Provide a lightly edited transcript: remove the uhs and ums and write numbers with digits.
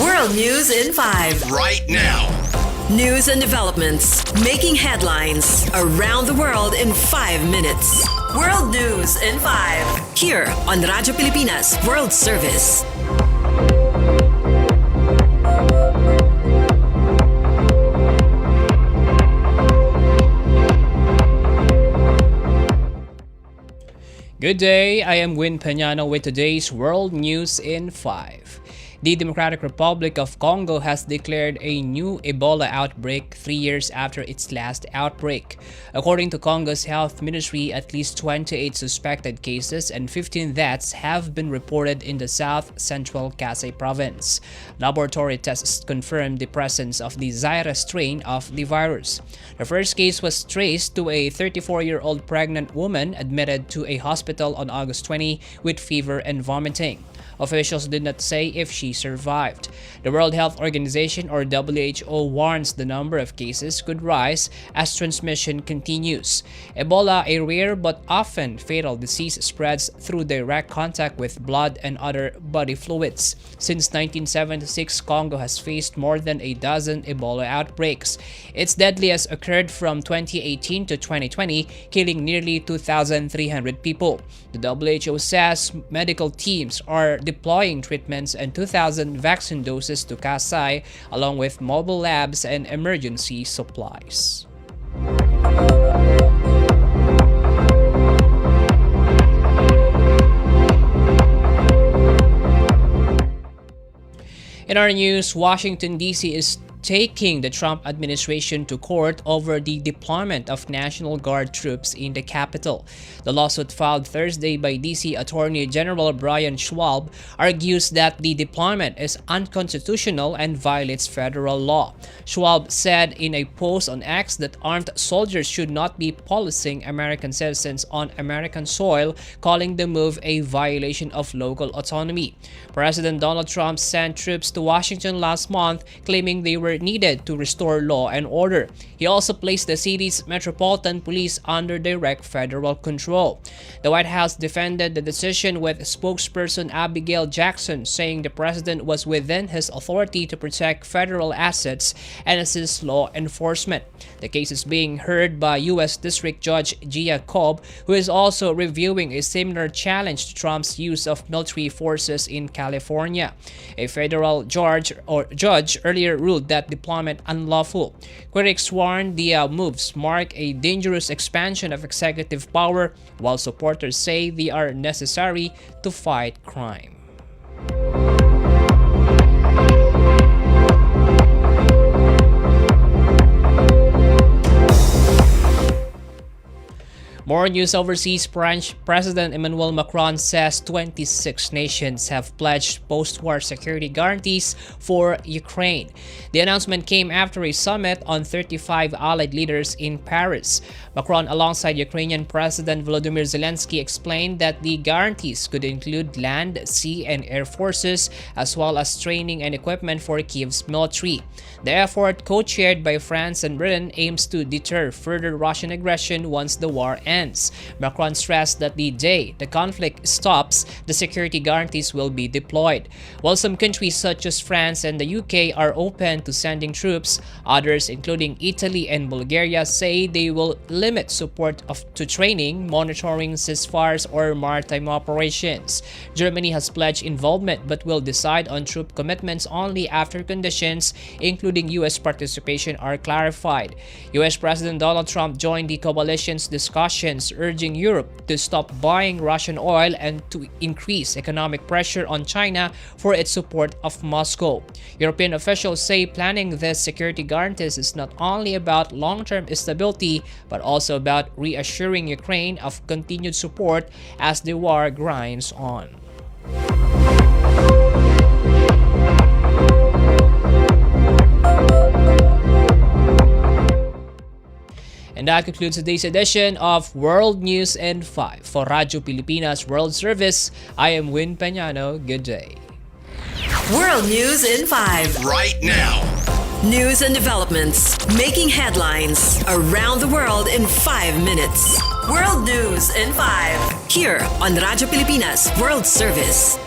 World News in 5. Right now. News and developments making headlines around the world in 5 minutes. World News in 5. Here on Radyo Pilipinas World Service. Good day, I am Peñano with today's World News in 5. The Democratic Republic of Congo has declared a new Ebola outbreak 3 years after its last outbreak. According to Congo's health ministry, at least 28 suspected cases and 15 deaths have been reported in the south-central Kasai province. Laboratory tests confirmed the presence of the Zaire strain of the virus. The first case was traced to a 34-year-old pregnant woman admitted to a hospital on August 20 with fever and vomiting. Officials did not say if she survived. The World Health Organization, or WHO, warns the number of cases could rise as transmission continues. Ebola, a rare but often fatal disease, spreads through direct contact with blood and other body fluids. Since 1976, Congo has faced more than a dozen Ebola outbreaks. Its deadliest occurred from 2018 to 2020, killing nearly 2,300 people. The WHO says medical teams are deploying treatments and 2,000 vaccine doses to Kasai, along with mobile labs and emergency supplies. In our news, Washington, D.C. is taking the Trump administration to court over the deployment of National Guard troops in the Capitol. The lawsuit filed Thursday by D.C. Attorney General Brian Schwab argues that the deployment is unconstitutional and violates federal law. Schwab said in a post on X that armed soldiers should not be policing American citizens on American soil, calling the move a violation of local autonomy. President Donald Trump sent troops to Washington last month, claiming they were needed to restore law and order. He also placed the city's Metropolitan Police under direct federal control. The White House defended the decision with spokesperson Abigail Jackson, saying the president was within his authority to protect federal assets and assist law enforcement. The case is being heard by U.S. District Judge Gia Cobb, who is also reviewing a similar challenge to Trump's use of military forces in California. A federal judge earlier ruled that deployment unlawful. Critics warn the moves mark a dangerous expansion of executive power, while supporters say they are necessary to fight crime. More news overseas. French President Emmanuel Macron says 26 nations have pledged post-war security guarantees for Ukraine. The announcement came after a summit on 35 allied leaders in Paris. Macron, alongside Ukrainian President Volodymyr Zelensky, explained that the guarantees could include land, sea, and air forces, as well as training and equipment for Kiev's military. The effort, co-chaired by France and Britain, aims to deter further Russian aggression once the war ends. Macron stressed that the day the conflict stops, the security guarantees will be deployed. While some countries such as France and the UK are open to sending troops, others, including Italy and Bulgaria, say they will limit support to training, monitoring ceasefires, or maritime operations. Germany has pledged involvement but will decide on troop commitments only after conditions, including U.S. participation, are clarified. U.S. President Donald Trump joined the coalition's discussions, urging Europe to stop buying Russian oil and to increase economic pressure on China for its support of Moscow. European officials say planning these security guarantees is not only about long-term stability, but also about reassuring Ukraine of continued support as the war grinds on. And that concludes today's edition of World News in 5. For Radyo Pilipinas World Service, I am Peñano. Good day. World News in 5. Right now. News and developments making headlines around the world in 5 minutes. World News in 5. Here on Radyo Pilipinas World Service.